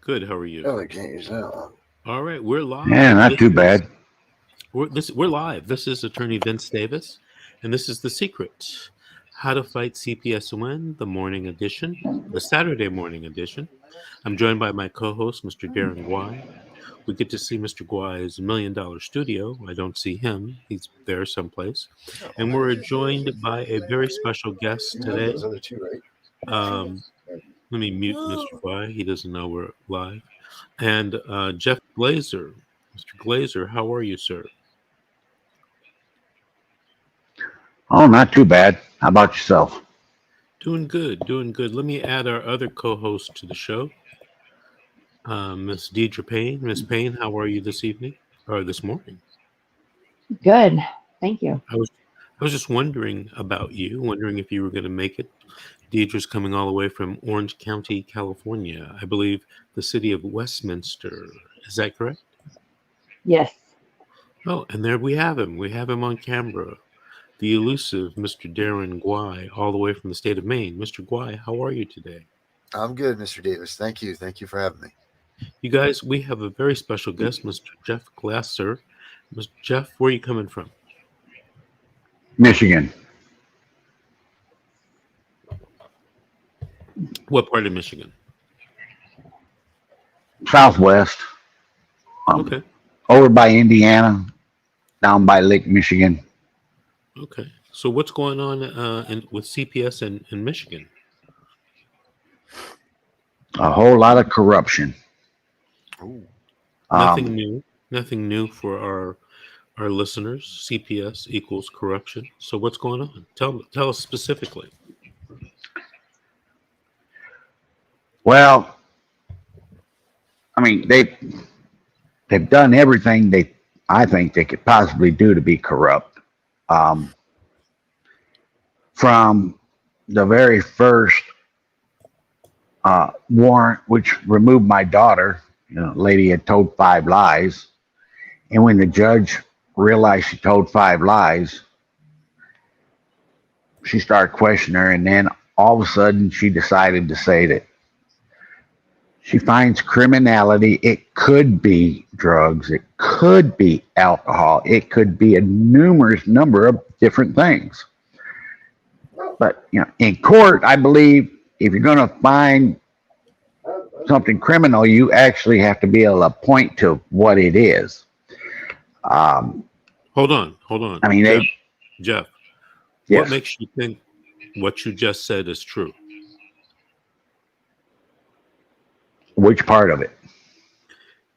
Good. How are you? Oh, I can't use that one. All right, we're Yeah, live. not too bad. We're live. This is Attorney Vince Davis, and this is The Secret: How to Fight CPS Win, the morning edition, the Saturday morning edition. I'm joined by my co-host, Mr. Darren Guai. We get to see Mr. Guai's $1 million studio. I don't see him; he's there someplace. Oh, And we're joined by a very special guest you have today. those other two, right? Um, Let me mute Mr. Guai. He doesn't know we're live. And Jeff Glazer. Mr. Glazer, how are you, sir? Oh, not too bad. How about yourself? Doing good, doing good. Let me add our other co-host to the show, Miss Deidre Payne. Miss Payne, how are you this evening or this morning? Good. Thank you. I was just wondering about you, wondering if you were going to make it. Deidre's coming all the way from Orange County, California. I believe the city of Westminster. Is that correct? Yes. Oh, and there we have him. We have him on camera. The elusive Mr. Darren Guai, all the way from the state of Maine. Mr. Guai, how are you today? I'm good, Mr. Davis. Thank you. Thank you for having me. You guys, we have a very special guest, Mr. Jeff Glasser. Mr. Jeff, where are you coming from? Michigan, What part of Michigan? Southwest, Okay, over by Indiana, down by Lake Michigan. okay. So what's going on with CPS in Michigan? A whole lot of corruption. Ooh. Nothing Um, new. Nothing new for our listeners. CPS equals corruption. So what's going on? Tell us specifically. well, I mean they've done everything I think they could possibly do to be corrupt. Um, from the very first warrant, which removed my daughter, lady had told 5 lies, and when the judge realized she told 5 lies, she started questioning her, and then all of a sudden she decided to say that she finds criminality. It could be drugs, it could be alcohol, it could be a numerous number of different things. But in court, I believe if you're going to find something criminal, you actually have to be able to point to what it is. Um, Hold on. I mean, Jeff, what yes. makes you think what you just said is true? Which part of it?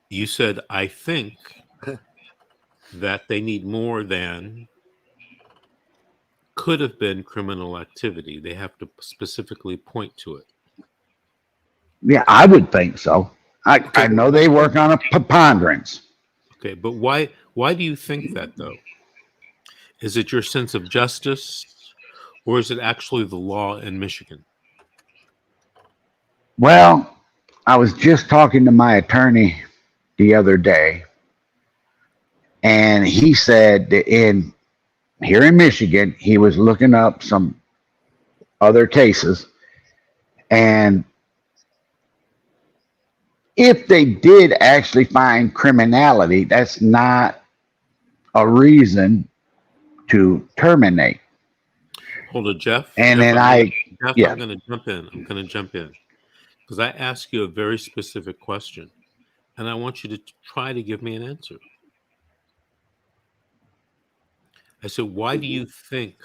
You said, I think that they need more than could have been criminal activity. They have to specifically point to it. Yeah, I would think so. I Okay. know they work on a preponderance. Okay, but why do you think that though? Is it your sense of justice or is it actually the law in Michigan? Well, I was just talking to my attorney the other day, and he said that here in Michigan, he was looking up some other cases, and if they did actually find criminality, that's not a reason to terminate. Hold on, Jeff. And Jeff, then yeah, I'm gonna jump in. I'm gonna jump in. Because I asked you a very specific question and I want you to try to give me an answer. I said, why do you think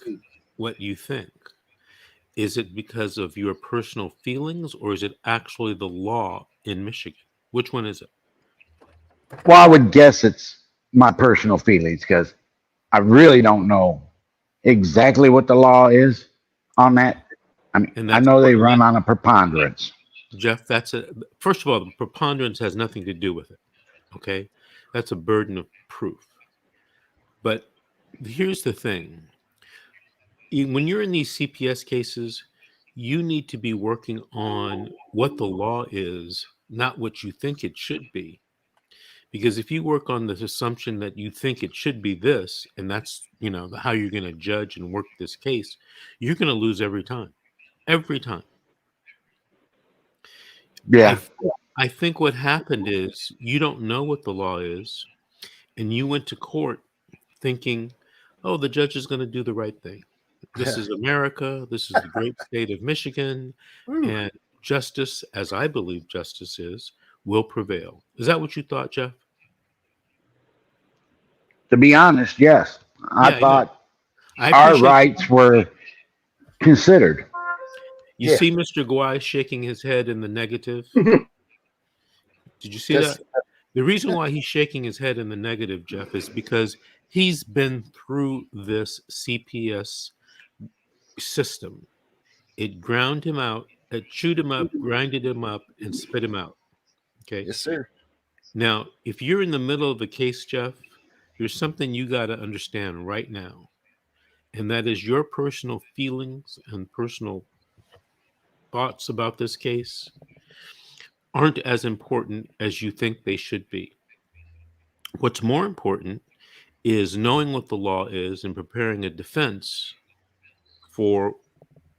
what you think? Is it because of your personal feelings or is it actually the law in Michigan? Which one is it? well, I would guess it's my personal feelings because I really don't know exactly what the law is on that. I mean, And I that's know they run on a preponderance. Jeff, first of all, the preponderance has nothing to do with it. Okay. That's a burden of proof. But here's the thing. When you're in these CPS cases, you need to be working on what the law is, not what you think it should be. Because if you work on this assumption that you think it should be this, and that's, how you're going to judge and work this case, you're going to lose every time. Every time. I Yeah, I think what happened is you don't know what the law is, and you went to court thinking, oh, the judge is going to do the right thing. This is America. This is the great state of Michigan. Woo. And justice, as I believe justice is, will prevail. Is that what you thought, Jeff? To be honest, yes. I Yeah, I know. thought I our appreciate rights were considered. you Yeah. see Mr. Guay shaking his head in the negative. Did you see Just- that? The reason why he's shaking his head in the negative, Jeff, is because he's been through this CPS system. It ground him out, it chewed him up, grinded him up, and spit him out. Okay. Yes, sir. Now, if you're in the middle of a case, Jeff, there's something you got to understand right now, and that is your personal feelings and personal thoughts about this case aren't as important as you think they should be. What's more important is knowing what the law is and preparing a defense for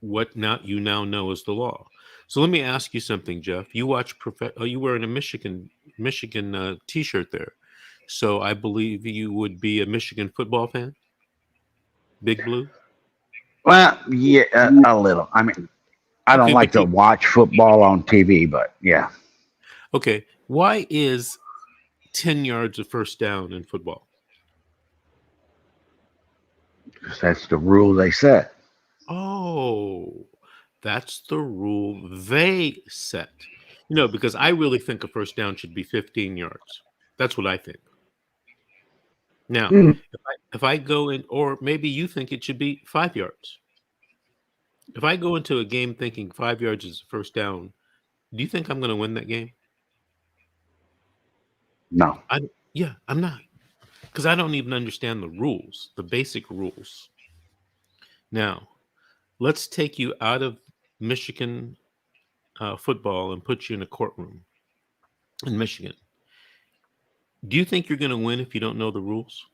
what you now know is the law. So let me ask you something, Jeff. You watch you wearing a Michigan T-shirt there, so I believe you would be a Michigan football fan. Big Blue. Well, yeah, a little. I mean, I don't Okay, like but to watch football on TV, but yeah. Okay, why is 10 yards a first down in football? 'Cause that's the rule they set. Oh, that's the rule they set. Because I really think a first down should be 15 yards. That's what I think. Now, if I go in, or maybe you think it should be 5 yards. If I go into a game thinking 5 yards is a first down, do you think I'm going to win that game? No. Yeah, I'm not. Because I don't even understand the rules, the basic rules. Now, let's take you out of Michigan football and put you in a courtroom in Michigan. Do you think you're going to win if you don't know the rules?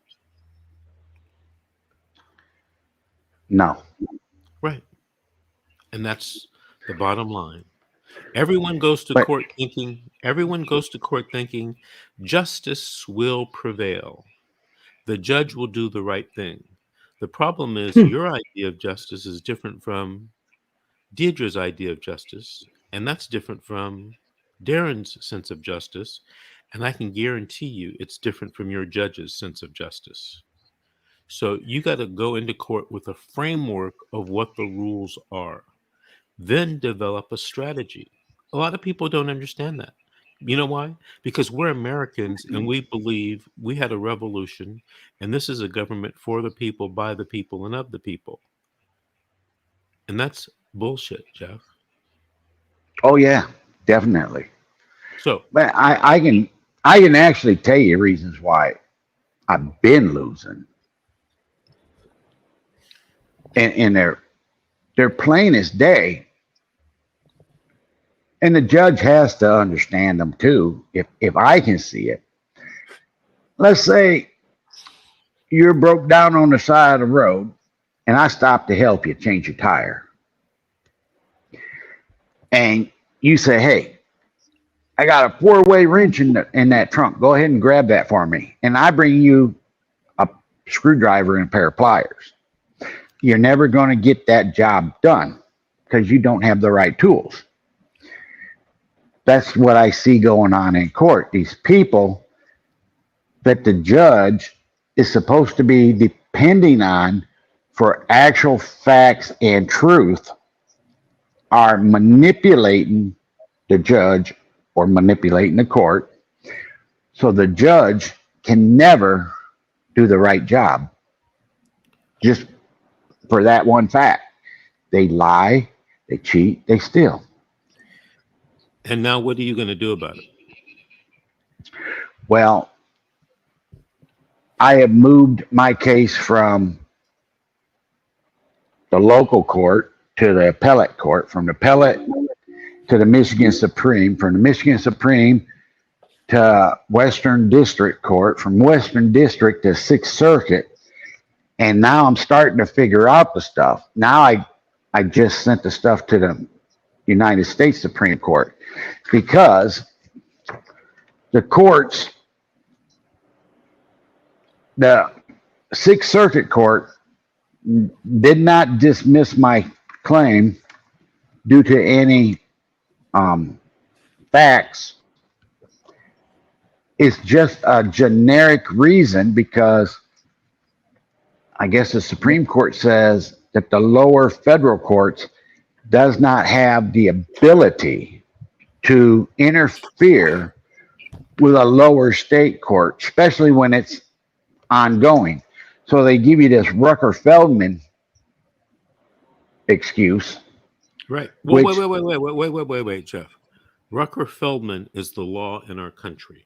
No. Right. And that's the bottom line. Everyone goes to But- court thinking justice will prevail. The judge will do the right thing. The problem is your idea of justice is different from Deidre's idea of justice, and that's different from Darren's sense of justice, and I can guarantee you it's different from your judge's sense of justice. So you got to go into court with a framework of what the rules are, then develop a strategy. A lot of people don't understand that. You know why? Because we're Americans and we believe we had a revolution, and this is a government for the people, by the people, and of the people. And that's bullshit, Jeff. Oh yeah, definitely. So, But I can actually tell you reasons why I've been losing. And they're plain as day. And the judge has to understand them too, if I can see it. Let's say you're broke down on the side of the road and I stop to help you change your tire. And you say, hey, I got a 4-way wrench in that trunk. Go ahead and grab that for me. And I bring you a screwdriver and a pair of pliers. You're never going to get that job done because you don't have the right tools. That's what I see going on in court. These people that the judge is supposed to be depending on for actual facts and truth are manipulating the judge or manipulating the court. So the judge can never do the right job. Just for that one fact. They lie, they cheat, they steal. and now what are you going to do about it? Well, I have moved my case from the local court to the appellate court, from the appellate to the Michigan Supreme, from the Michigan Supreme to Western District Court, from Western District to Sixth Circuit. And now I'm starting to figure out the stuff. Now I just sent the stuff to the United States Supreme Court because the courts, the Sixth Circuit Court did not dismiss my claim due to any facts. It's just a generic reason because I guess the Supreme Court says that the lower federal courts does not have the ability to interfere with a lower state court, especially when it's ongoing. So they give you this Rucker-Feldman excuse. Right. Well, Which- wait, Jeff. Rucker-Feldman is the law in our country.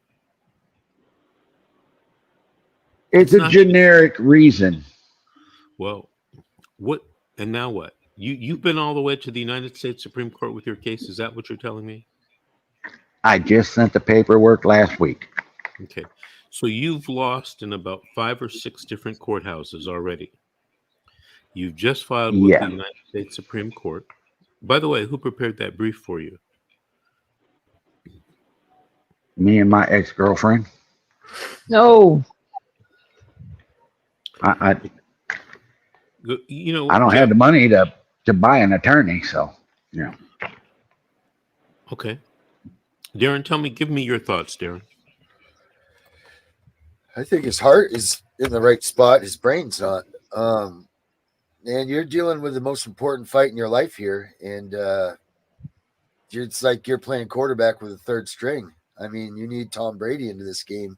It's It's a not- generic reason. Well, what and now what? You've been all the way to the United States Supreme Court with your case. Is that what you're telling me? I just sent the paperwork last week. Okay. So you've lost in about 5 or 6 different courthouses already. You've just filed with Yeah. the United States Supreme Court. By the way, who prepared that brief for you? Me and my ex-girlfriend. No. I You know, I don't Jeff, have the money to buy an attorney, so yeah. Okay. Darren, give me your thoughts, Darren. I think his heart is in the right spot. His brain's not. And you're dealing with the most important fight in your life here. And it's like you're playing quarterback with a third string. I mean, you need Tom Brady into this game.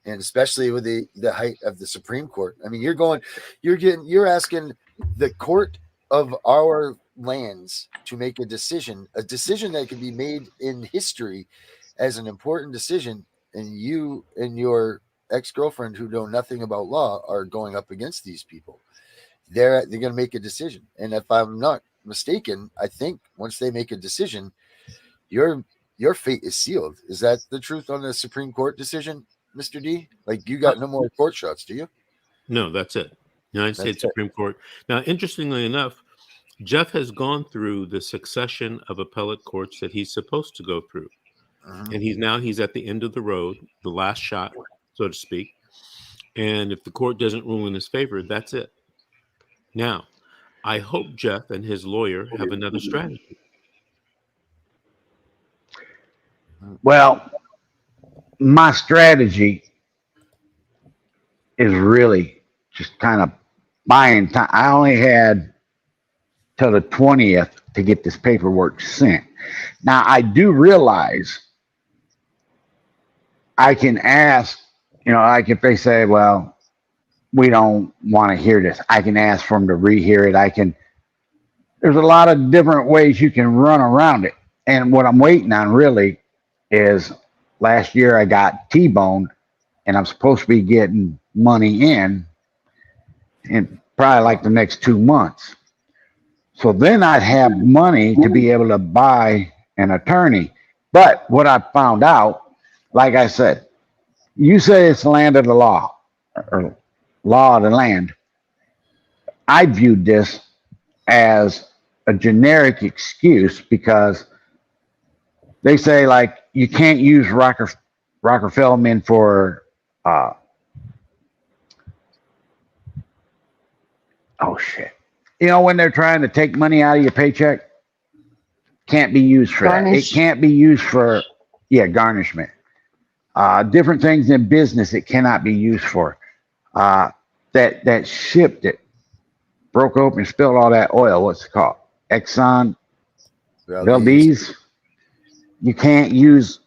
And especially with the height of the Supreme Court. I mean, you're asking the court of our lands to make a decision that can be made in history as an important decision. And you and your ex-girlfriend who know nothing about law are going up against these people. They're going to make a decision. And if I'm not mistaken, I think once they make a decision, your fate is sealed. Is that the truth on the Supreme Court decision, Mr. D? Like, you got no more court shots, do you? No, that's it. United States Supreme Court. Now, interestingly enough, Jeff has gone through the succession of appellate courts that he's supposed to go through. Mhm. And he's at the end of the road, the last shot, so to speak. And if the court doesn't rule in his favor, that's it. Now, I hope Jeff and his lawyer have another strategy. Well, my strategy is really just kind of buying time. I only had till the 20th to get this paperwork sent. Now, I do realize I can ask, like if they say, well, we don't want to hear this, I can ask for them to rehear it. There's a lot of different ways you can run around it. And what I'm waiting on really is last year I got T-boned and I'm supposed to be getting money in probably like the next 2 months. So then I'd have money to be able to buy an attorney. But what I found out, like I said, you say it's the land of the law or law of the land. I viewed this as a generic excuse because they say like you can't use Rucker-Feldman for oh shit. When they're trying to take money out of your paycheck, can't be used for that. It can't be used for garnishment. Different things in business it cannot be used for. That ship that broke open and spilled all that oil, what's it called? Exxon Valdez. You can't use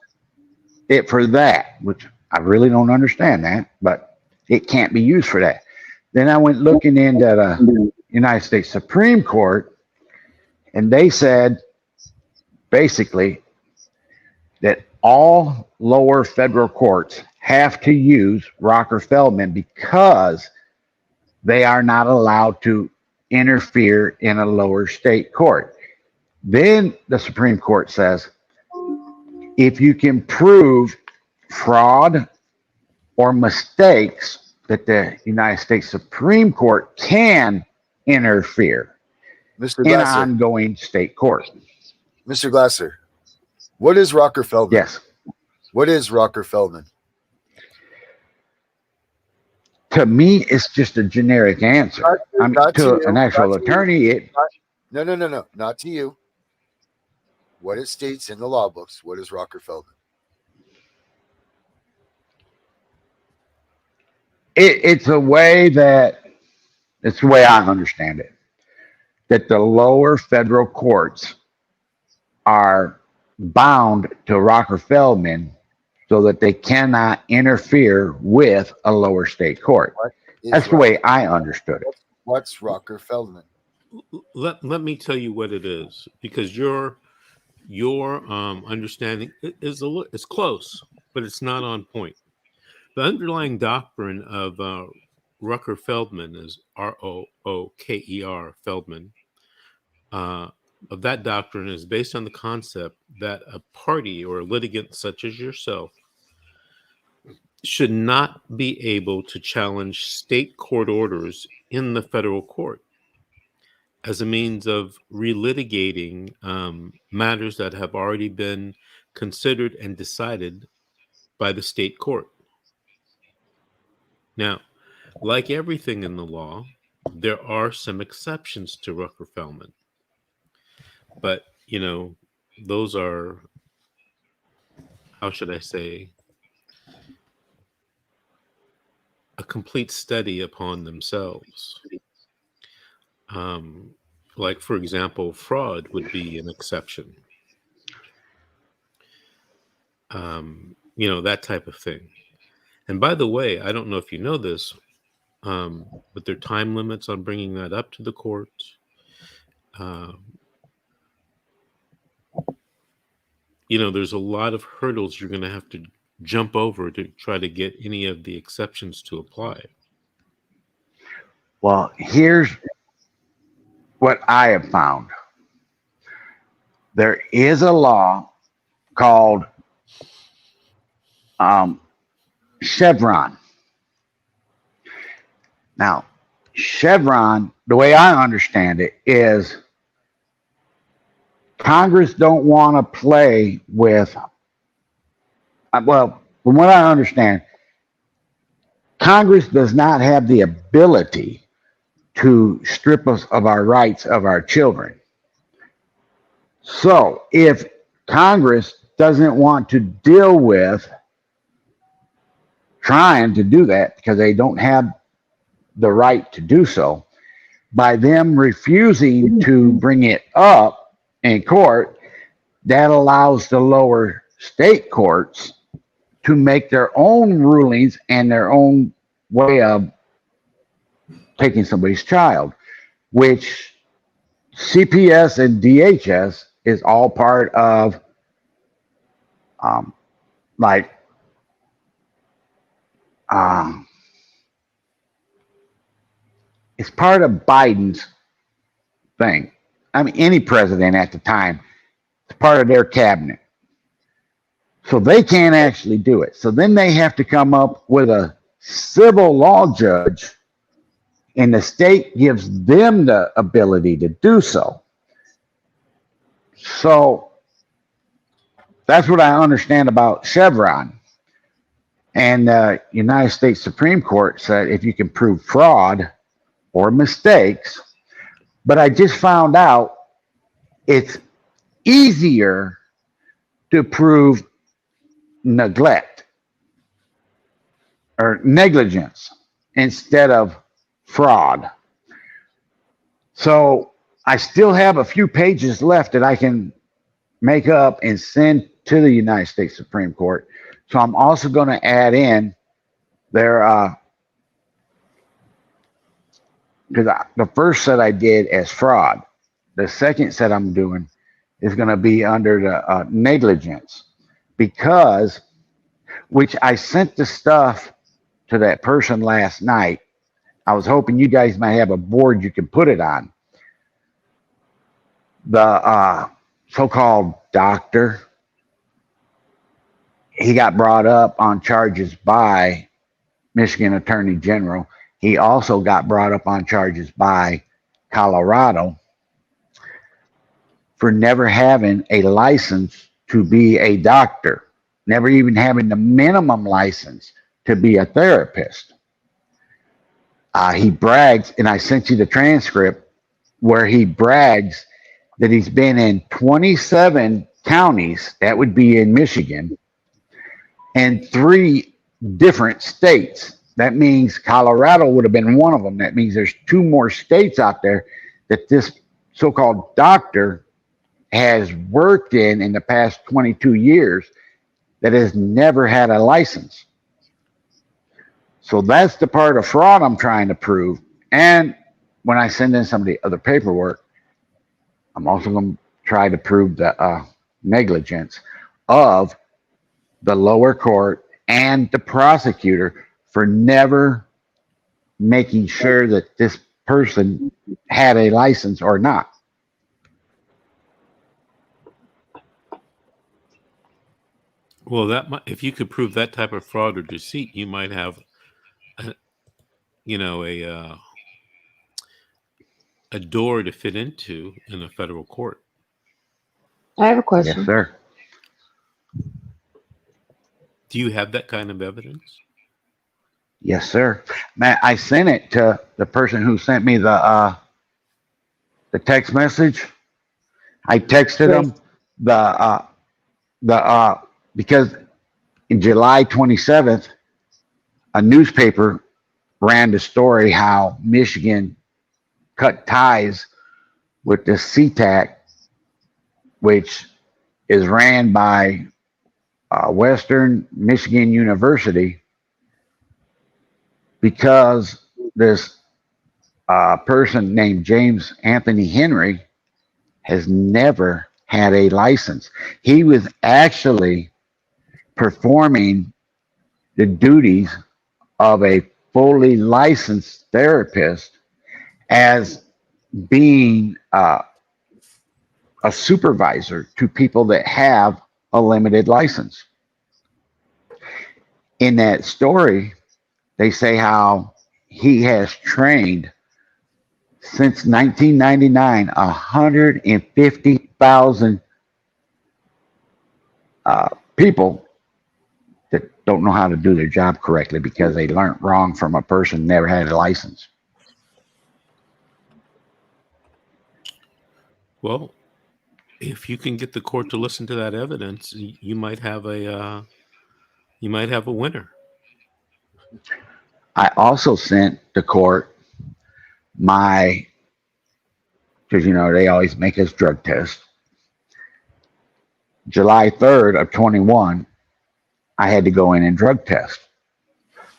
it for that, which I really don't understand that, but it can't be used for that. Then I went looking into the United States Supreme Court, and they said basically that all lower federal courts have to use Rucker-Feldman because they are not allowed to interfere in a lower state court. Then the Supreme Court says, if you can prove fraud or mistakes, that the United States Supreme Court can interfere Mr. in an Glasser, ongoing state court. Mr. Glasser, what is Rucker-Feldman? Yes. What is Rocker-Feldman? To me, it's just a generic answer. I mean, Not to you, an actual not to you. attorney, No, not to you. What it states in the law books. What is Rocker-Feldman? it's a way that it's the way I understand it, that the lower federal courts are bound to Rocker-Feldman so that they cannot interfere with a lower state court. What is That's the way I understood it. What's Rocker-Feldman? Let me tell you what it is, because your understanding is close, but it's not on point. The underlying doctrine of Rucker-Feldman is Rooker Feldman. Of that doctrine is based on the concept that a party or a litigant such as yourself should not be able to challenge state court orders in the federal court as a means of relitigating matters that have already been considered and decided by the state court. Now, like everything in the law, there are some exceptions to Rucker-Feldman. But, those are, how should I say, a complete study upon themselves. Like, for example, fraud would be an exception. That type of thing. And by the way, I don't know if you know this, but there are time limits on bringing that up to the court. There's a lot of hurdles you're going to have to jump over to try to get any of the exceptions to apply. Well, here's what I have found. There is a law called Chevron. Now, Chevron, the way I understand it, is Congress don't want to play with, well, from what I understand, Congress does not have the ability to strip us of our rights of our children. So if Congress doesn't want to deal with trying to do that because they don't have the right to do so, by them refusing to bring it up in court, that allows the lower state courts to make their own rulings and their own way of taking somebody's child, which CPS and DHS is all part of, it's part of Biden's thing. I mean, any president at the time, it's part of their cabinet. So they can't actually do it. So then they have to come up with a civil law judge, and the state gives them the ability to do so. So that's what I understand about Chevron. And the United States Supreme Court said if you can prove fraud or mistakes, but I just found out it's easier to prove neglect or negligence instead of fraud. So I still have a few pages left that I can make up and send to the United States Supreme Court. So I'm also going to add in their, because the first set I did as fraud. The second set I'm doing is going to be under the negligence, because, which I sent the stuff to that person last night. I was hoping you guys might have a board you could put it on. The so-called doctor, he got brought up on charges by Michigan Attorney General. He also got brought up on charges by Colorado for never having a license to be a doctor. never even having the minimum license to be a therapist. He brags, and I sent you the transcript where he brags that he's been in 27 counties, that would be in Michigan, and 3 different states. That means Colorado would have been one of them. That means there's 2 more states out there that this so-called doctor has worked in the past 22 years that has never had a license. So that's the part of fraud I'm trying to prove. And when I send in some of the other paperwork, I'm also going to try to prove the negligence of the lower court and the prosecutor for never making sure that this person had a license or not. Well, that might, if you could prove that type of fraud or deceit, you might have, you know, a door to fit into in a federal court. I have a Yes, question. sir. Do you have that kind of evidence? Yes, sir. Man, I sent it to the person who sent me the text message. I texted Great. him because in July 27th, a newspaper ran the story how Michigan cut ties with the CTAC, which is ran by Western Michigan University, because this person named James Anthony Henry has never had a license. He was actually performing the duties of a fully licensed therapist as being a supervisor to people that have a limited license. In that story, they say how he has trained since 1999 150,000 people that don't know how to do their job correctly because they learned wrong from a person who never had a license. Well, if you can get the court to listen to that evidence, you might have a winner. I also sent the court my, because they always make us drug tests. July 3rd of 21, I had to go in and drug test.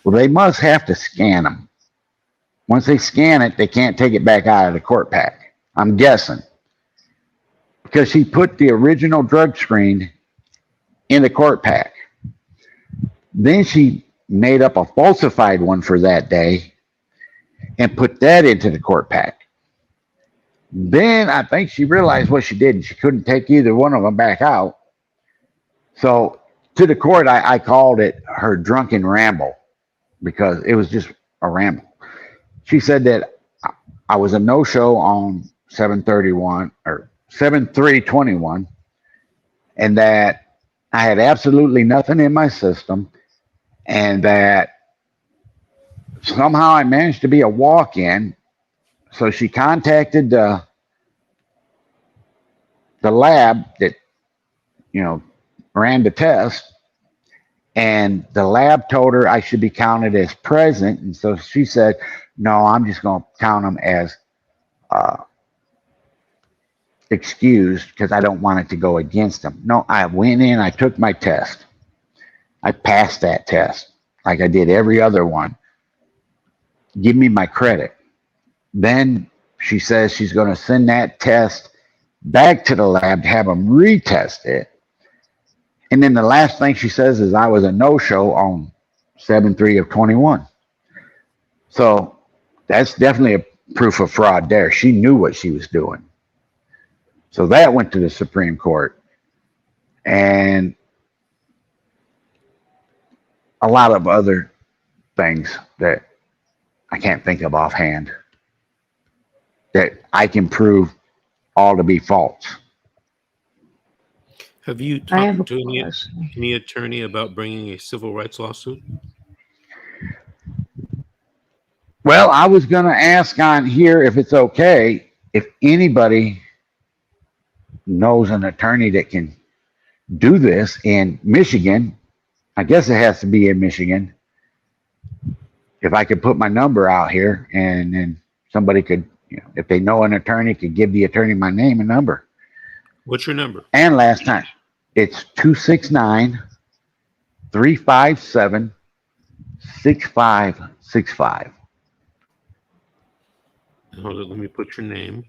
Well, they must have to scan them. Once they scan it, they can't take it back out of the court pack. I'm guessing. Because she put the original drug screen in the court pack. Then she made up a falsified one for that day and put that into the court pack. Then I think she realized what she did and she couldn't take either one of them back out. So to the court, I called it her drunken ramble because it was just a ramble. She said that I was a no-show on 7/31 or 7/3/21, and that I had absolutely nothing in my system, and that somehow I managed to be a walk-in. So she contacted the lab that ran the test, and the lab told her I should be counted as present, and so she said, "No, I'm just going to count them as excused because I don't want it to go against them." No, I went in, I took my test, I passed that test like I did every other one. Give me my credit. Then she says she's going to send that test back to the lab to have them retest it. And then the last thing she says is I was a no-show on 7/3/21. So that's definitely a proof of fraud there. She knew what she was doing. So that went to the Supreme Court. And a lot of other things that I can't think of offhand that I can prove all to be false. Have you I have a talked to question. any attorney about bringing a civil rights lawsuit? Well, I was going to ask on here if it's okay if anybody knows an attorney that can do this in Michigan. I guess it has to be in Michigan. If I could put my number out here and then somebody could, if they know an attorney, could give the attorney my name and number. What's your number? And last time, it's 269-357-6565. Hold on, let me put your name.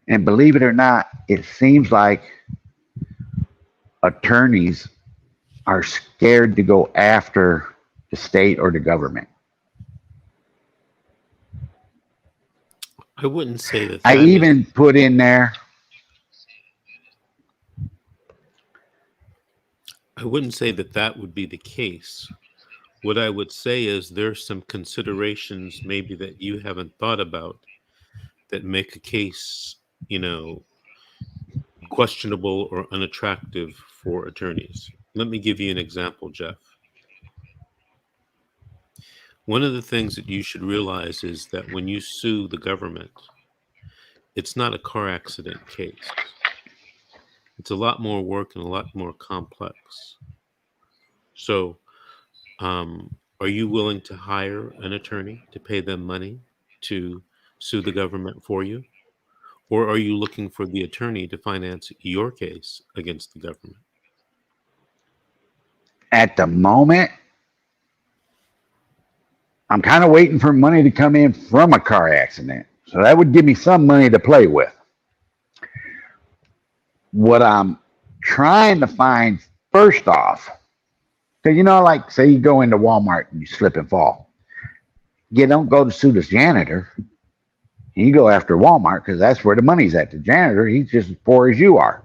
And believe it or not, it seems like attorneys are scared to go after the state or the government. I wouldn't say that. I even put in there. I wouldn't say that that would be the case. What I would say is there's some considerations maybe that you haven't thought about that make a case, questionable or unattractive for attorneys. Let me give you an example, Jeff. One of the things that you should realize is that when you sue the government, it's not a car accident case. It's a lot more work and a lot more complex. So, are you willing to hire an attorney to pay them money to sue the government for you? Or are you looking for the attorney to finance your case against the government? At the moment, I'm kind of waiting for money to come in from a car accident. So that would give me some money to play with. What I'm trying to find first off, because like say you go into Walmart and you slip and fall. You don't go to sue the janitor. You go after Walmart because that's where the money's at. The janitor, he's just as poor as you are.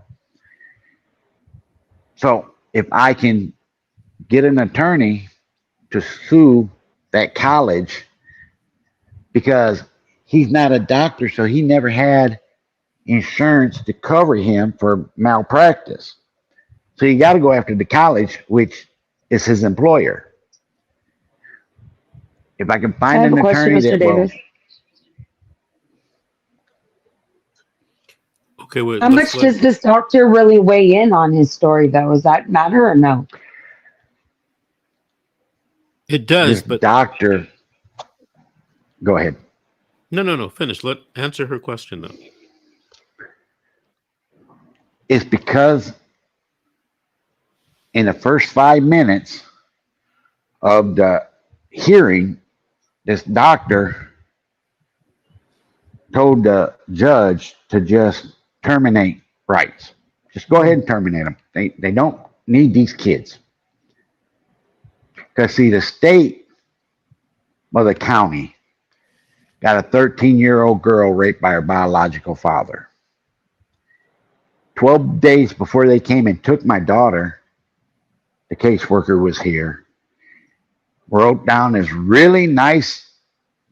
So if I can get an attorney to sue that college because he's not a doctor, so he never had insurance to cover him for malpractice. So you got to go after the college, which is his employer. If I can find an attorney that will. Okay, wait, How much does this doctor really weigh in on his story, though? Does that matter or no? It does, This but doctor. Go ahead. No. Finish. Answer her question though. It's because in the first 5 minutes of the hearing, this doctor told the judge to just terminate rights. Just go ahead and terminate them. They don't need these kids. Because see, the state or the county got a 13-year-old girl raped by her biological father. 12 days before they came and took my daughter, the caseworker was here, wrote down this really nice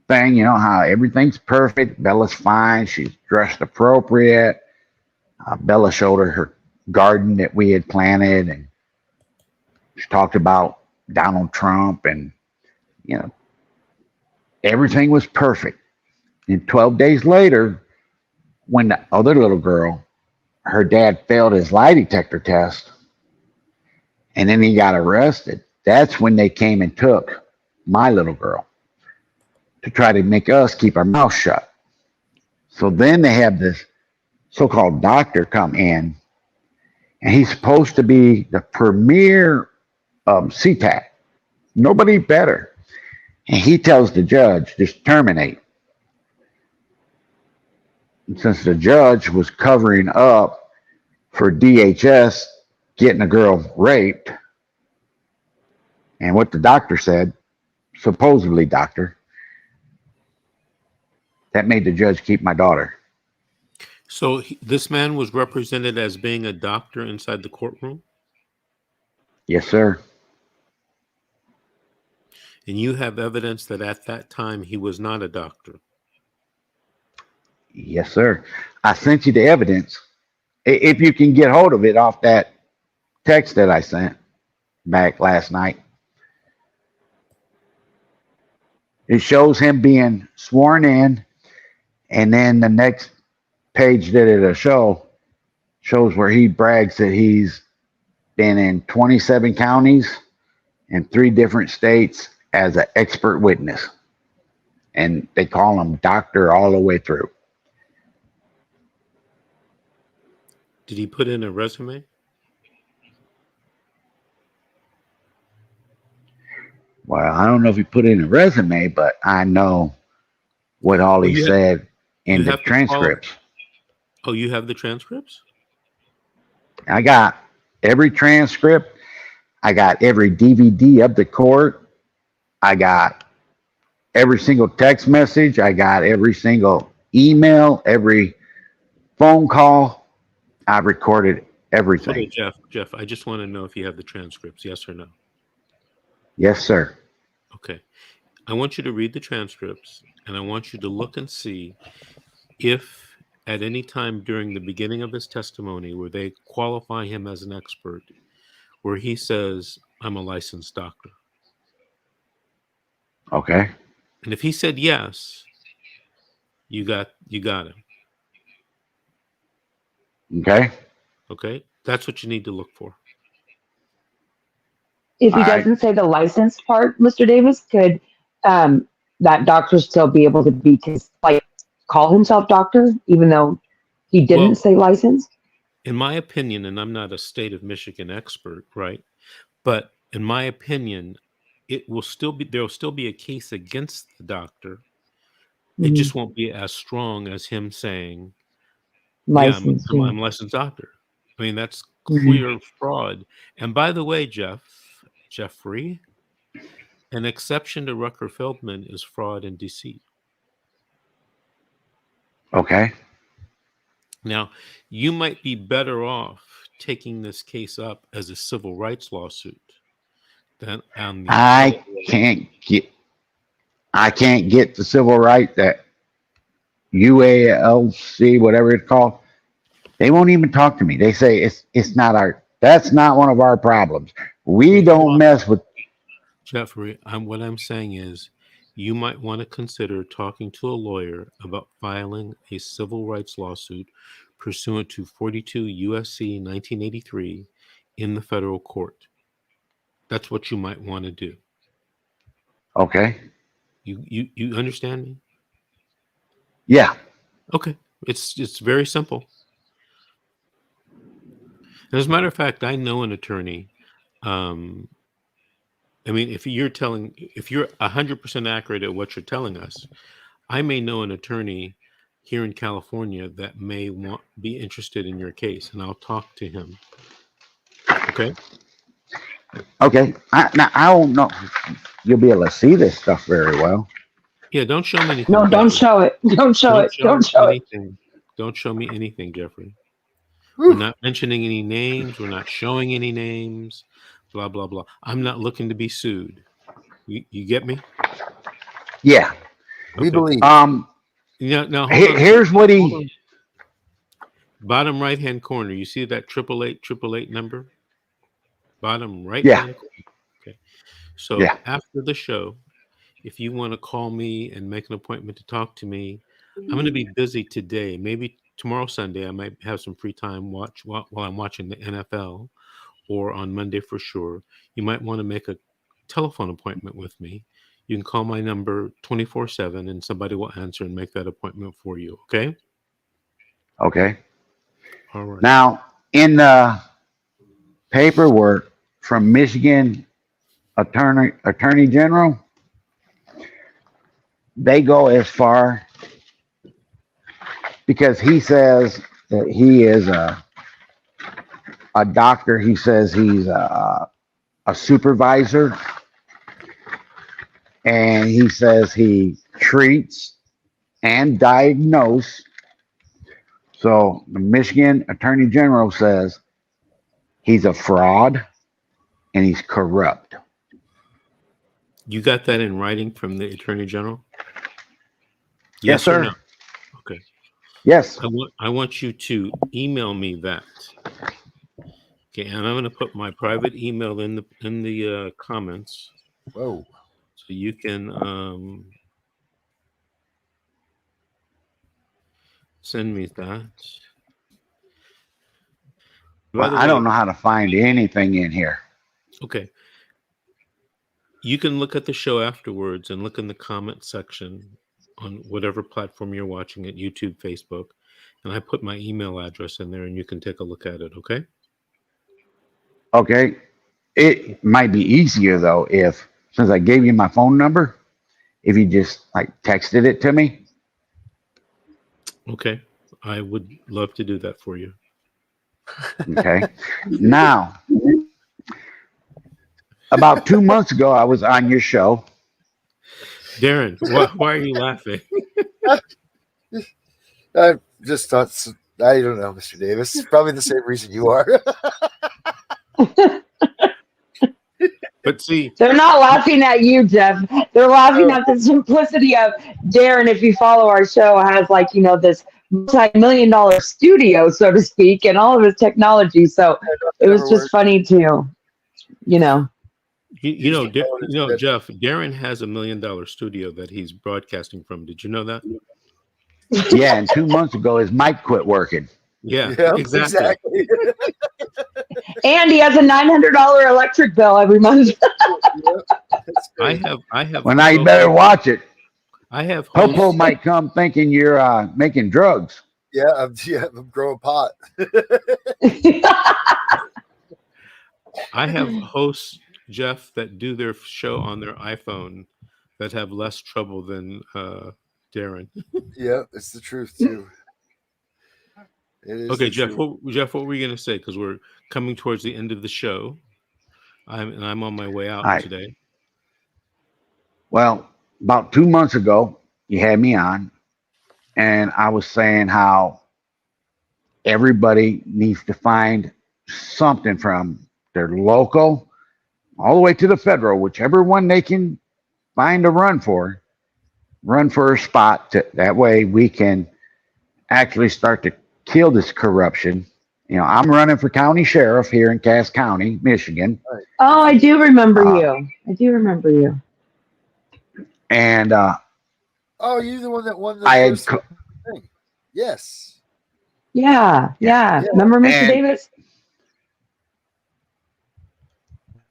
thing, how everything's perfect. Bella's fine. She's dressed appropriate. Bella showed her garden that we had planted, and she talked about Donald Trump, and everything was perfect. And 12 days later, when the other little girl, her dad failed his lie detector test, and then he got arrested, that's when they came and took my little girl to try to make us keep our mouth shut. So then they have this so-called doctor come in, and he's supposed to be the premier CPAC. Nobody better. And he tells the judge, just terminate. And since the judge was covering up for DHS getting a girl raped, and what the doctor said, supposedly doctor, that made the judge keep my daughter. So this man was represented as being a doctor inside the courtroom? Yes, sir. And you have evidence that at that time he was not a doctor. Yes, sir. I sent you the evidence. If you can get hold of it off that text that I sent back last night, it shows him being sworn in, and then the next page that it'll shows where he brags that he's been in 27 counties in 3 different states as an expert witness. And they call him doctor all the way through. Did he put in a resume? Well, I don't know if he put in a resume, but I know what all he said in the transcripts. Oh, you have the transcripts? I got every transcript. I got every DVD of the court. I got every single text message. I got every single email, every phone call. I recorded everything. Okay, Jeff, I just want to know if you have the transcripts, yes or no. Yes, sir. Okay. I want you to read the transcripts, and I want you to look and see if at any time during the beginning of his testimony where they qualify him as an expert, where he says, I'm a licensed doctor. Okay. And if he said yes, you got him. Okay. Okay? That's what you need to look for. If he All right. doesn't say the license part, Mr. Davis, could that doctor still be able to call himself doctor, even though he didn't say license? In my opinion, and I'm not a state of Michigan expert, right? But in my opinion, there'll still be a case against the doctor. It just won't be as strong as him saying, License, I'm a licensed doctor. I mean, that's clear fraud. And by the way, Jeffrey, an exception to Rucker-Feldman is fraud and deceit. Okay. Now, you might be better off taking this case up as a civil rights lawsuit than on the I can't get the civil right that UALC, whatever it's called. They won't even talk to me. They say that's not one of our problems. We don't mess with. Jeffrey, what I'm saying is you might want to consider talking to a lawyer about filing a civil rights lawsuit pursuant to 42 USC 1983 in the federal court. That's what you might want to do. Okay. You understand me? Yeah. Okay. It's very simple. And as a matter of fact, I know an attorney. I mean, if you're 100% accurate at what you're telling us, I may know an attorney here in California that may be interested in your case, and I'll talk to him. Okay. Okay. I don't know. You'll be able to see this stuff very well. Yeah. Don't show me anything. No, don't show it. Don't show it. Don't show it. Don't show me anything, Jeffrey. We're not mentioning any names. We're not showing any names. Blah blah blah. I'm not looking to be sued. You get me? Yeah. We believe. Now here's what he. Bottom right hand corner. You see that 888 number? Bottom right hand corner. Okay. So after the show, if you want to call me and make an appointment to talk to me, I'm going to be busy today. Maybe tomorrow, Sunday, I might have some free time while I'm watching the NFL, or on Monday for sure. You might want to make a telephone appointment with me. You can call my number 24/7 and somebody will answer and make that appointment for you. Okay? Okay. All right. Now, in the paperwork from Michigan Attorney General, they go as far because he says that he is a doctor. He says he's a supervisor, and he says he treats and diagnoses. So the Michigan Attorney General says he's a fraud and he's corrupt. You got that in writing from the Attorney General? Yes, Or sir. no? Okay. Yes. I want you to email me that. Okay, and I'm going to put my private email in the comments, Whoa. so you can send me that. By Well, the I way, don't know how to find anything in here. okay, you can look at the show afterwards and look in the comment section on whatever platform you're watching it, YouTube, Facebook, and I put my email address in there, and you can take a look at it. Okay. Okay. It might be easier though if, since I gave you my phone number, if you just like texted it to me. Okay. I would love to do that for you. Okay. Now, about 2 months ago, I was on your show. Darren, why are you laughing? I just thought, I don't know, Mr. Davis. Probably the same reason you are. But see, They're not laughing at you, Jeff. They're laughing at the simplicity of Darren. If you follow our show, has like this multi-million-dollar studio, so to speak, and all of his technology. So it was just funny to, you know, Good. Jeff, Darren has $1 million studio that he's broadcasting from. Did you know that? Yeah, and 2 months ago, his mic quit working. Yeah, Yeah, exactly. And he has a $900 electric bill every month. That's I great. have. Well, now you better watch it. I have Popo hosts. might come thinking you're making drugs. Yeah, I'm growing pot. I have hosts, Jeff, that do their show on their iPhone that have less trouble than Darren. Yeah, it's the truth too. It is. Okay, the Jeff. truth. What were you going to say? Because we're coming towards the end of the show. I'm on my way out Hi. today. Well, about 2 months ago, you had me on, and I was saying how everybody needs to find something from their local all the way to the federal, whichever one they can find a run for a spot. That way we can actually start to kill this corruption. I'm running for county sheriff here in Cass County, Michigan. Oh, I do remember you. I do remember you. And Oh, you're the one that won the I had first thing. Yes. Yeah. Remember Mr. Davis?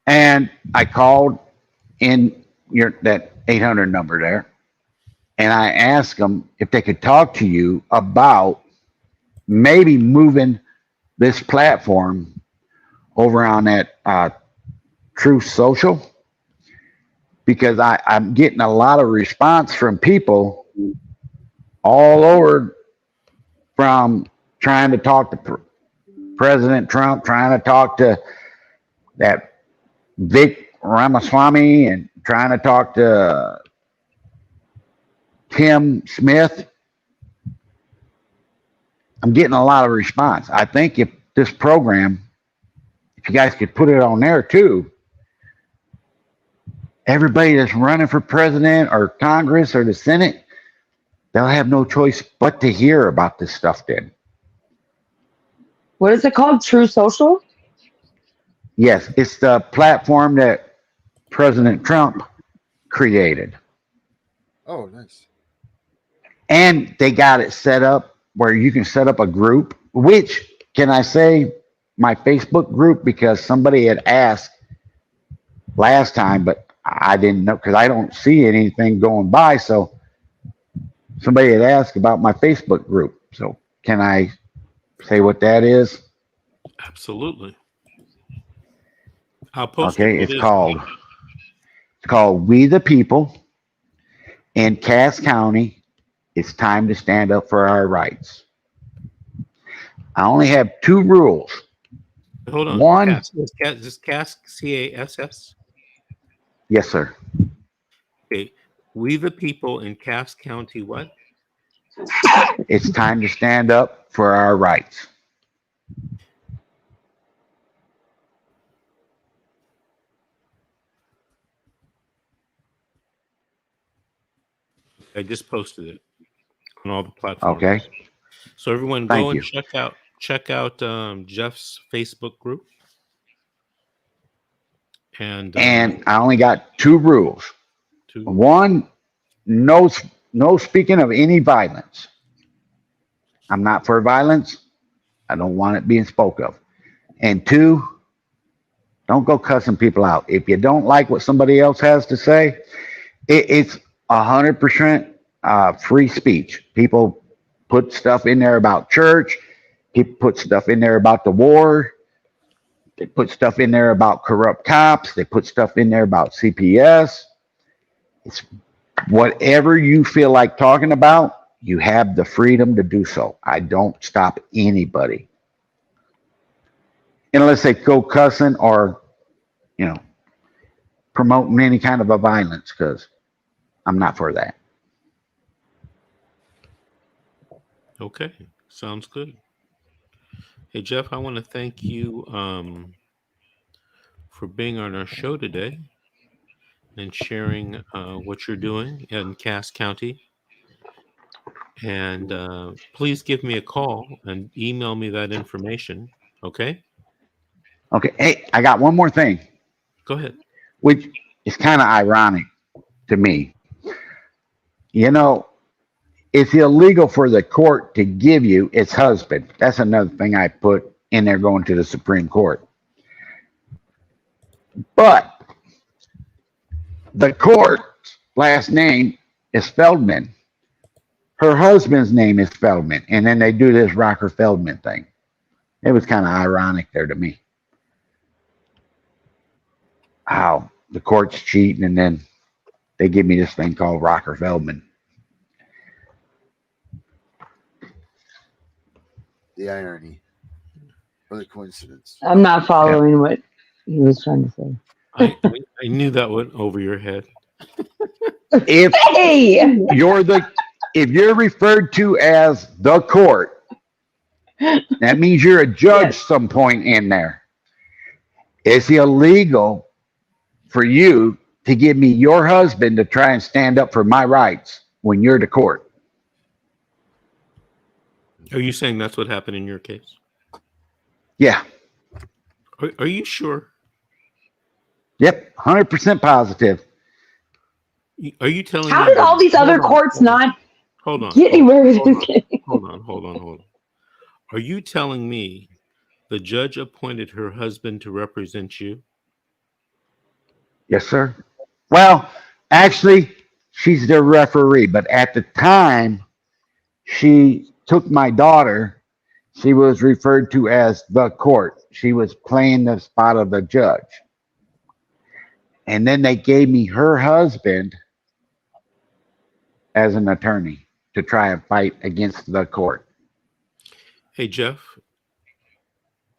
And I called in that 800 number there, and I asked them if they could talk to you about maybe moving this platform over on that Truth Social, because I'm getting a lot of response from people all over, from trying to talk to President Trump, trying to talk to that Vic Ramaswamy, and trying to talk to Tim Smith. I'm getting a lot of response. I think if this program, if you guys could put it on there too, everybody that's running for president or Congress or the Senate, they'll have no choice but to hear about this stuff then. What is it called? True Social? Yes, it's the platform that President Trump created. Oh, nice. And they got it set up where you can set up a group, which, can I say, my Facebook group, because somebody had asked last time, but I didn't know because I don't see anything going by. So somebody had asked about my Facebook group. So can I say what that is? Absolutely. I'll post Okay, it. it's called We the People in Cass County. It's time to stand up for our rights. I only have 2 rules. Hold on. One, Is Cass CASS? yes, sir. Okay. We the people in Cass County. What? It's time to stand up for our rights. I just posted it on all the platforms. Okay. So everyone, Thank go and you. check out Jeff's Facebook group. And I only got 2 rules. two, 1, no speaking of any violence. I'm not for violence. I don't want it being spoke of. And 2, don't go cussing people out. If you don't like what somebody else has to say, it's 100% free speech. People put stuff in there about church. People put stuff in there about the war. They put stuff in there about corrupt cops. They put stuff in there about CPS. It's whatever you feel like talking about, you have the freedom to do so. I don't stop anybody. Unless they go cussing or, promoting any kind of a violence, because I'm not for that. okay, sounds good. Hey Jeff, I want to thank you for being on our show today and sharing what you're doing in Cass County. And please give me a call and email me that information. Okay, Okay. Hey, I got one more thing, go ahead. which is kind of ironic to me. It's illegal for the court to give you its husband. That's another thing I put in there going to the Supreme Court. But the court's last name is Feldman. Her husband's name is Feldman. And then they do this Rocker Feldman thing. It was kind of ironic there to me. How the court's cheating and then they give me this thing called Rocker Feldman. The irony or the coincidence. I'm not following what he was trying to say. I knew that went over your head. If Hey, if you're referred to as the court, that means you're a judge Yes. some point in there. It's illegal for you to give me your husband to try and stand up for my rights when you're the court. Are you saying that's what happened in your case? Yeah. Are you sure? Yep. 100% positive. Are you telling how me did that- all these other hold on, courts hold on, not hold on, get hold anywhere with on, this case? hold on. Are you telling me the judge appointed her husband to represent you? Yes, sir. Well, actually, she's the referee, but at the time she took my daughter, she was referred to as the court. She was playing the spot of the judge. And then they gave me her husband as an attorney to try and fight against the court. Hey Jeff,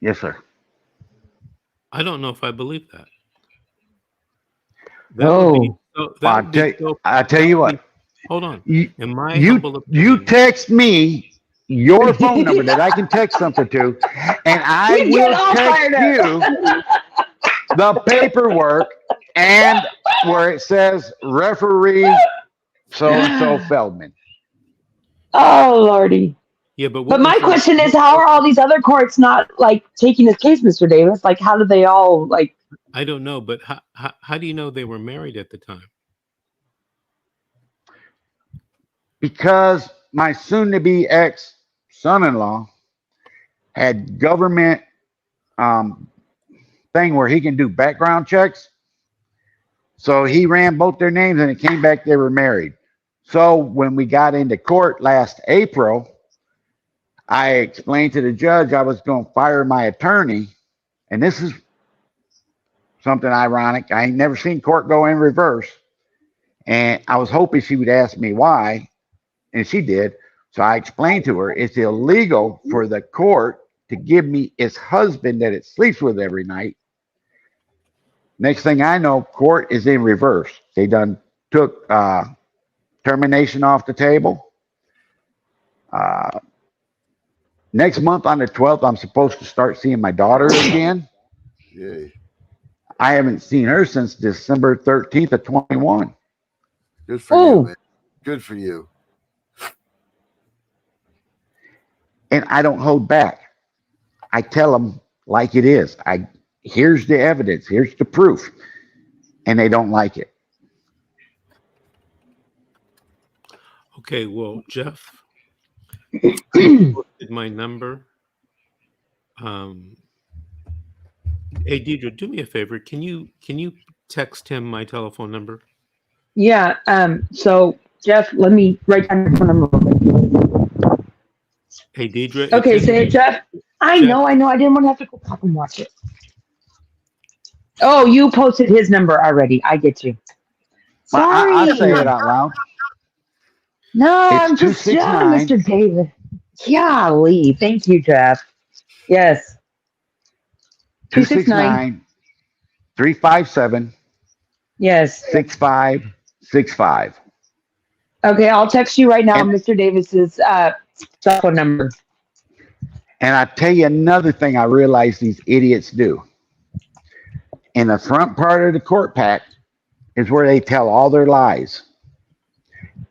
Yes, sir. I don't know if I believe that. That would be so. That would be so. I tell you what, Hold on. you, In my you, humble you opinion, text me your phone number that I can text something to, and I You will get all text fired you up. the paperwork and where it says referee so and so Feldman. Oh lordy! yeah, but But what my was your? question is, how are all these other courts not like taking this case, Mr. Davis? Like, how did they all like? I don't know, but how do you know they were married at the time? Because my soon-to-be ex-son-in-law had government thing where he can do background checks. So he ran both their names and it came back they were married. So when we got into court last April, I explained to the judge I was going to fire my attorney. And this is something ironic. I ain't never seen court go in reverse. And I was hoping she would ask me why. And she did. So I explained to her it's illegal for the court to give me its husband that it sleeps with every night. Next thing I know, court is in reverse. They done took termination off the table. Next month on the 12th, I'm supposed to start seeing my daughter again. Yay. I haven't seen her since December 13th of 21. Good for you, Oh. man. Good for you. And I don't hold back. I tell them like it is. Here's the evidence. Here's the proof. And they don't like it. Okay, well, Jeff, posted my number. Hey, Deidre, do me a favor. Can you text him my telephone number? Yeah. So Jeff, let me write down your phone number real quick. Hey, Deidre. Okay, say it, Jeff. I Jeff. know. I didn't want to have to go back and watch it. Oh, you posted his number already. I get you. Well, Sorry. I'll say it out loud. No, It's I'm just 269. Mr. David. Golly. Thank you, Jeff. Yes. 269. 357 Yes. 6565. Okay, I'll text you right now, And- Mr. Davis's cell phone number. And I tell you another thing I realize these idiots do. In the front part of the court pack is where they tell all their lies.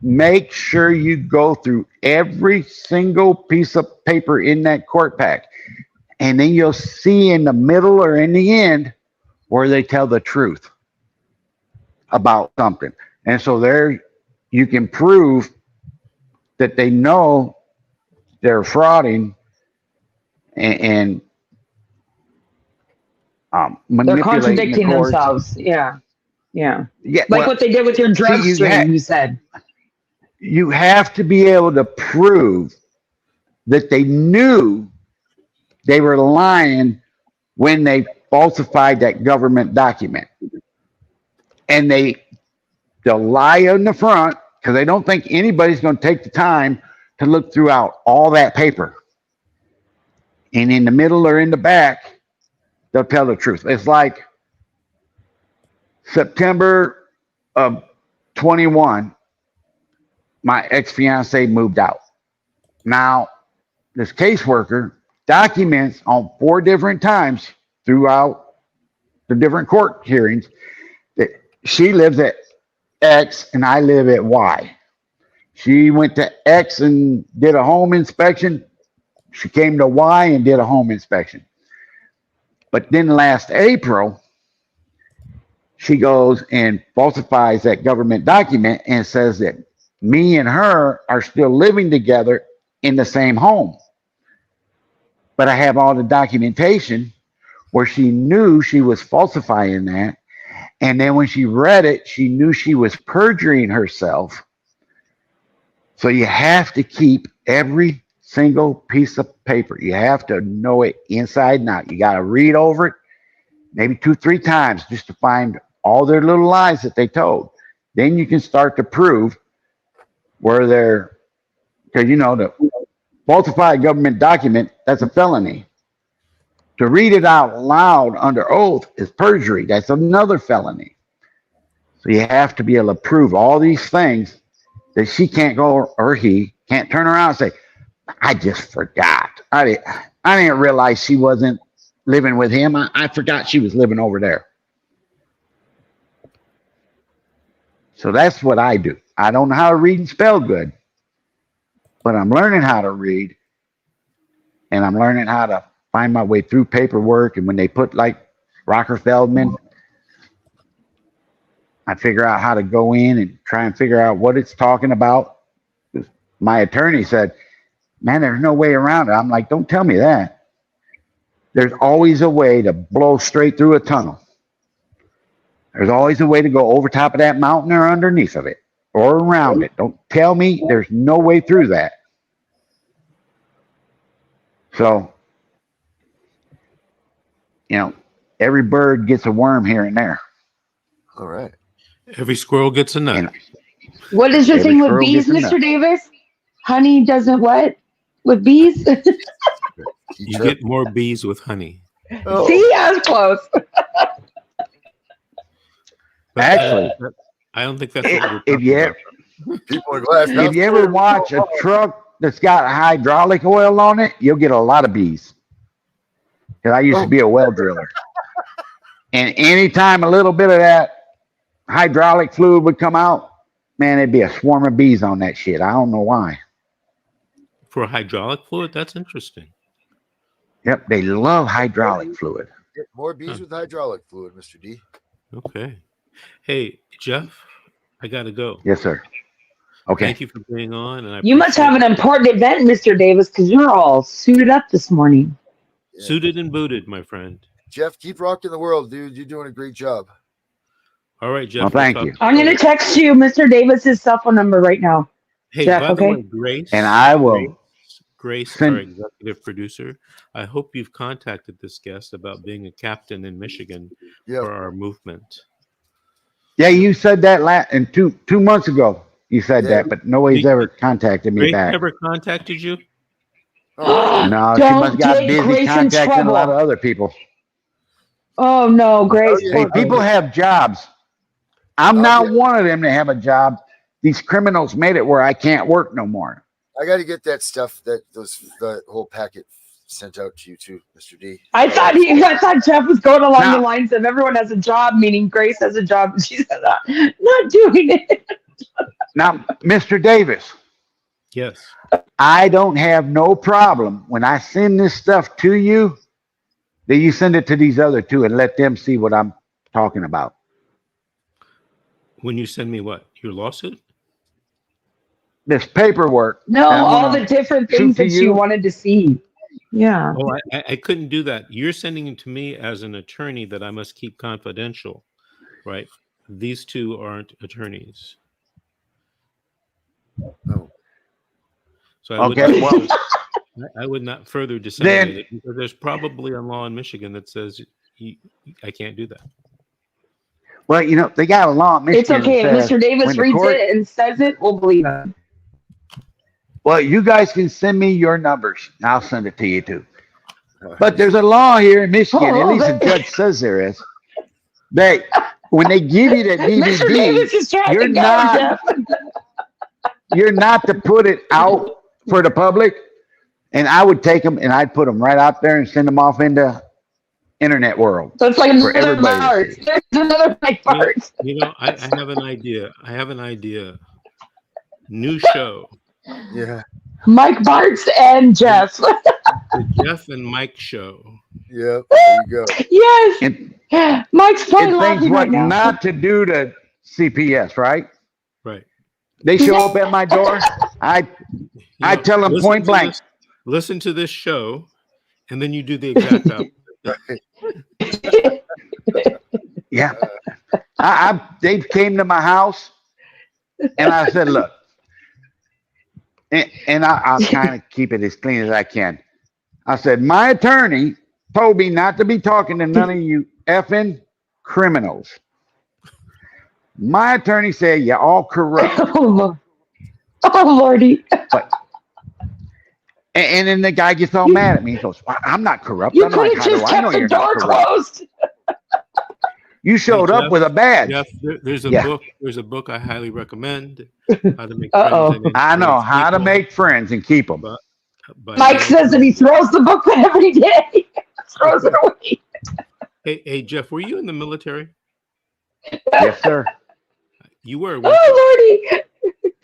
Make sure you go through every single piece of paper in that court pack. And then you'll see in the middle or in the end where they tell the truth about something. And so there you can prove that they know they're frauding and They're manipulating contradicting the courts. themselves. Yeah. Yeah, Like well, what they did with your drug you stream, you said. you have to be able to prove that they knew they were lying when they falsified that government document. And they'll lie in the front because they don't think anybody's going to take the time to look throughout all that paper. And in the middle or in the back, they'll tell the truth. It's like September of 21, my ex-fiance moved out. Now, this caseworker documents on 4 different times throughout the different court hearings that she lives at X and I live at Y. She went to X and did a home inspection. She came to Y and did a home inspection. But then last April, she goes and falsifies that government document and says that me and her are still living together in the same home. But I have all the documentation where she knew she was falsifying that. And then when she read it, she knew she was perjuring herself. So you have to keep every single piece of paper. You have to know it inside and out. You got to read over it maybe 2-3 times just to find all their little lies that they told. Then you can start to prove where they're, because you know, the falsified government document, that's a felony. To read it out loud under oath is perjury. That's another felony. So you have to be able to prove all these things that she can't go, or he can't turn around and say, I just forgot. I didn't realize she wasn't living with him. I forgot she was living over there. So that's what I do. I don't know how to read and spell good, but I'm learning how to read, and I'm learning how to find my way through paperwork. And when they put like Rocker Feldman, I figure out how to go in and try and figure out what it's talking about. My attorney said, man, there's no way around it. I'm like, don't tell me that. There's always a way to blow straight through a tunnel. There's always a way to go over top of that mountain or underneath of it or around it. Don't tell me there's no way through that. So, you know, every bird gets a worm here and there. All right. Every squirrel gets a nut. And What is your every thing with squirrel bees, gets a Mr. nut. Davis? Honey doesn't what? With bees? You get more bees with honey. Oh, See, I was close. But Actually, I don't think that's what we're if talking you about. people in glass if you ever watch a truck that's got hydraulic oil on it, you'll get a lot of bees. Because I used to be a well driller. And anytime a little bit of that hydraulic fluid would come out, Man, there'd be a swarm of bees on that shit. I don't know why. For hydraulic fluid, that's interesting. Yep, they love hydraulic fluid. Get more bees Huh. with hydraulic fluid, Mr. D. Okay. Hey, Jeff, I got to go. Yes, sir. Okay. Thank you for being on. And I You must have an important event, Mr. Davis, because you're all suited up this morning. Yeah. Suited and booted, my friend. Jeff, keep rocking the world, dude. You're doing a great job. All right, Jeff. Well, thank talk you. I'm going to text you Mr. Davis's cell phone number right now. Hey, Jeff, by the okay? way, Grace. And I will Grace, send- our executive producer. I hope you've contacted this guest about being a captain in Michigan Yeah. for our movement. Yeah, you said that and 2 months ago. You said Yeah. that, but nobody's ever contacted me Grace back. never contacted you? Oh, No, she Don't must have got get busy Grace in contacting a lot of trouble. other people. Oh, no, Grace. Oh, yeah. Hey, poor people Grace. have jobs. I'm Oh, not yeah. one of them to have a job. These criminals made it where I can't work no more. I got to get that stuff, that whole packet sent out to you too, Mr. D. I thought Jeff was going along the lines of everyone has a job, meaning Grace has a job, and she's not doing it. Now, Mr. Davis, Yes. I don't have no problem when I send this stuff to you that you send it to these other two and let them see what I'm talking about. When you send me what? Your lawsuit? This paperwork. No, that I'm all gonna the different shoot things to that you you. wanted to see. Yeah. Oh, I couldn't do that. You're sending it to me as an attorney that I must keep confidential, right? These two aren't attorneys. No. So I would Okay, not, well, I would not further disseminate Then- it because there's probably a law in Michigan that says I can't do that. well, you know, they got a law in It's Michigan okay. If that says Mr. Davis when the reads court- it and says it, we'll believe him. Well, you guys can send me your numbers. I'll send it to you too. But there's a law here in Michigan, at least the judge says there is, that when they give you that Mr. Davis DVD, is trying you're to go, not- Jeff. you're not to put it out for the public. And I would take them and I'd put them right out there and send them off into internet world. So it's like For another everybody to part. see. There's another Mike part. You know, I have an idea. New show. Yeah. Mike Bartz and Jeff. The Jeff and Mike show. Yeah. There you go. Yes. And Mike's probably it thinks laughing what right now. not to do to CPS, right? Right. They show up at my door. I You tell them listen point to blank. listen to this show, and then you do the exact opposite. Yeah. They came to my house and I said, look, and I'll kind of keep it as clean as I can. I said, my attorney told me not to be talking to none of you effing criminals. My attorney said, you're all corrupt. Oh, Lordy. And then the guy gets all mad at me. He goes, well, I'm not corrupt. You I'm could like, have how do just I know kept the you're not door corrupt? closed. You showed Hey, up Jeff, with a badge. Jeff, there's a Yeah. book. There's a book I highly recommend. How to make Uh-oh. friends. and I know influence how to people make friends and keep them. by Mike Mike says that he throws the book every day. Throws it away. Hey, Jeff, were you in the military? Yes, sir. You were. weren't you? Oh, Lordy.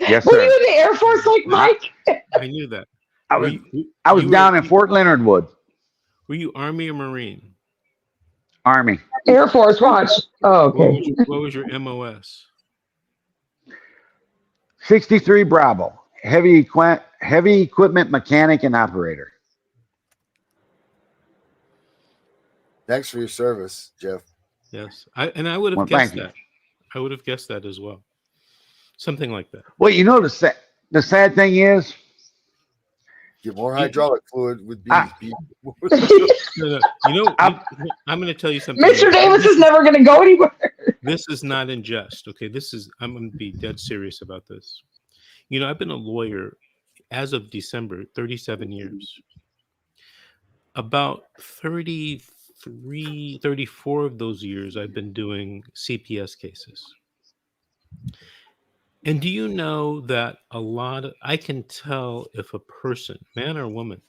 Yes, Were sir. you in the Air Force like Mike? I knew that. I Were was you- I was you down were, in Fort Leonard Wood, Were you Army or Marine? Army. Air Force, watch. Oh, okay. What was your MOS? 63 Bravo. Heavy equipment mechanic and operator. Thanks for your service, Jeff. Yes, I would have Well, guessed thank you. that. I would have guessed that as well. Something like that. Well, you know the sad thing is, Get more hydraulic fluid with bees. Ah. No, you know, I'm going to tell you something. Mr. Davis is never going to go anywhere. This is not in jest. Okay, I'm going to be dead serious about this. You know, I've been a lawyer as of December, 37 years. About 33, 34 of those years, I've been doing CPS cases. And do you know that I can tell if a person, man or woman,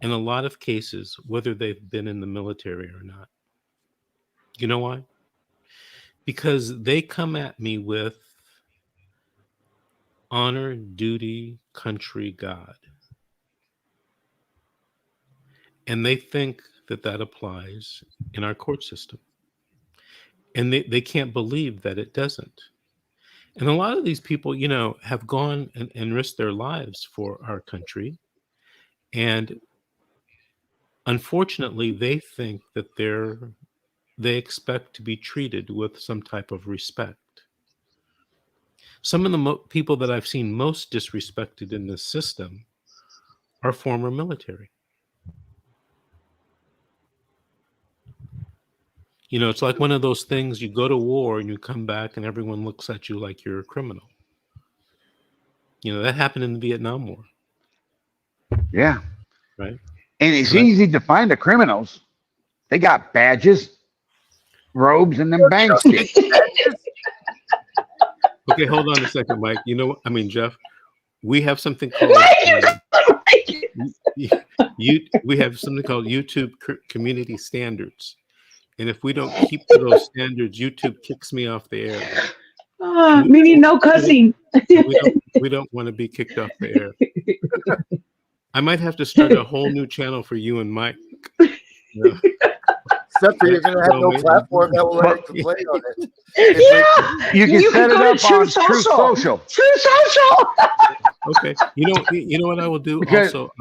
in a lot of cases, whether they've been in the military or not. You know why? Because they come at me with honor, duty, country, God. And they think that that applies in our court system. And they can't believe that it doesn't. And a lot of these people, you know, have gone and risked their lives for our country. And unfortunately, they think that they expect to be treated with some type of respect. Some of the people that I've seen most disrespected in this system are former military. You know, it's like one of those things, you go to war and you come back and everyone looks at you like you're a criminal. You know, that happened in the Vietnam War. Yeah. Right. And it's easy to find the criminals. They got badges, robes, and them bang sticks. Okay, hold on a second, Mike. You know what? I mean, Jeff, we have something called we have something called YouTube community standards. And if we don't keep to those standards, YouTube kicks me off the air. Meaning no cussing. We don't want to be kicked off the air. I might have to start a whole new channel for you and Mike. Yeah. Except for you're going to have no platform that will let you complain on it. Yeah, you can set it go up to on Truth Social. True Social. Okay, you know what I will do also.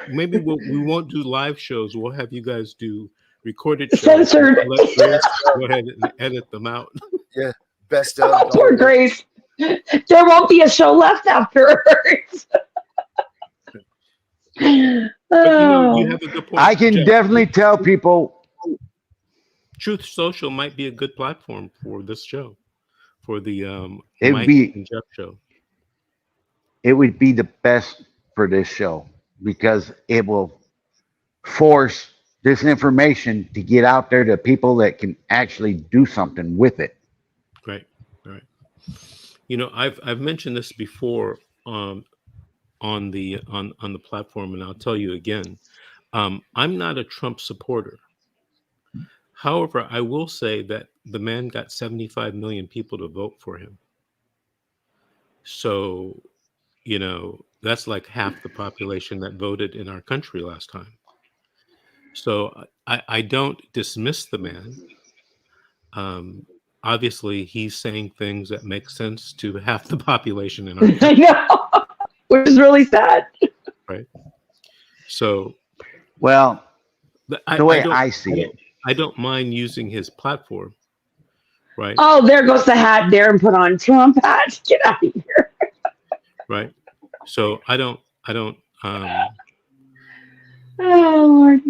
Maybe we won't do live shows. We'll have you guys do recorded shows. Censored. Let Grace go ahead and edit them out. Yeah, best of. Poor Grace. There won't be a show left afterwards. But you know, you have a good point. I can definitely tell people. Truth Social might be a good platform for this show, for the It'd Mike be- and Jeff show. It would be the best for this show because it will force this information to get out there to people that can actually do something with it. Right. You know, I've mentioned this before on the platform, and I'll tell you again. I'm not a Trump supporter. However, I will say that the man got 75 million people to vote for him. So, you know, that's like half the population that voted in our country last time. So I don't dismiss the man. Obviously, he's saying things that make sense to half the population in our country. I know, which is really sad. Right. So, Well, the way don't- I see it. I don't mind using his platform. Right. Oh, there goes the hat. Darren put on Trump hat. Get out of here. Right. So I don't Oh, Lord.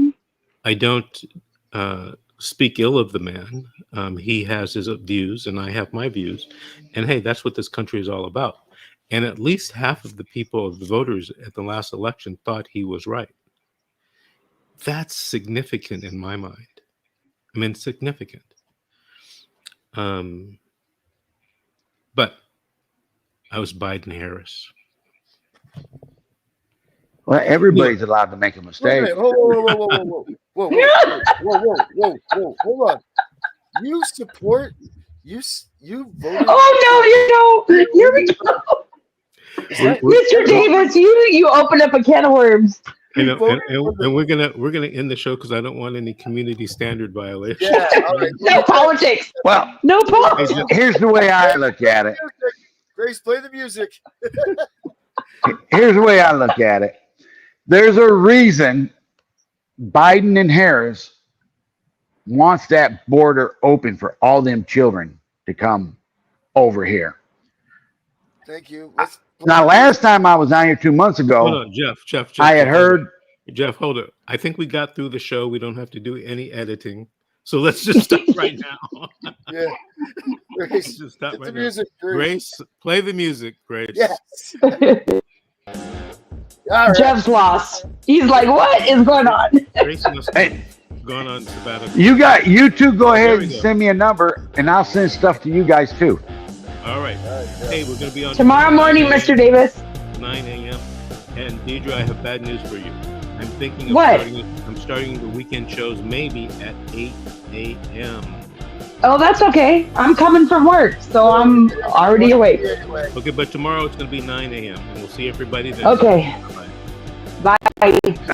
I don't speak ill of the man. He has his views and I have my views. And hey, that's what this country is all about. And at least half of the people, the voters at the last election thought he was right. That's significant in my mind. I mean, significant. But I was Biden-Harris. Well, everybody's allowed to make a Wait a mistake. minute. Whoa, hold on. You support you voted. Oh no, you know. Here we go. Mr. Davis, you opened up a can of worms. You know, and we're gonna end the show because I don't want any community standard violations. Yeah, all right. No politics. Well, No politics. here's the way I look at it. Grace, play the music. Here's the way I look at it. There's a reason Biden and Harris wants that border open for all them children to come over here. Thank you. Now, last time I was out here 2 months ago, Hold on, Jeff. I had heard. Jeff, hold it. I think we got through the show. We don't have to do any editing. So let's just stop right now. Yeah. Let's Grace, just stop get the right now. music, Grace. Grace, play the music, Grace. Yes. All right. Jeff's lost. He's like, what is going on? Grace must have gone on sabbatical. You two go There ahead we and go. send me a number, and I'll send stuff to you guys too. All right. Hey, we're going to be on Tomorrow morning, Mr. Davis. 9 a.m. And Deidre, I have bad news for you. I'm thinking of What? starting the weekend shows maybe at 8 a.m. Oh, that's okay. I'm coming from work, so I'm already awake. Anyway. Okay, but tomorrow it's going to be 9 a.m. and we'll see everybody then. Okay. Bye-bye. Bye.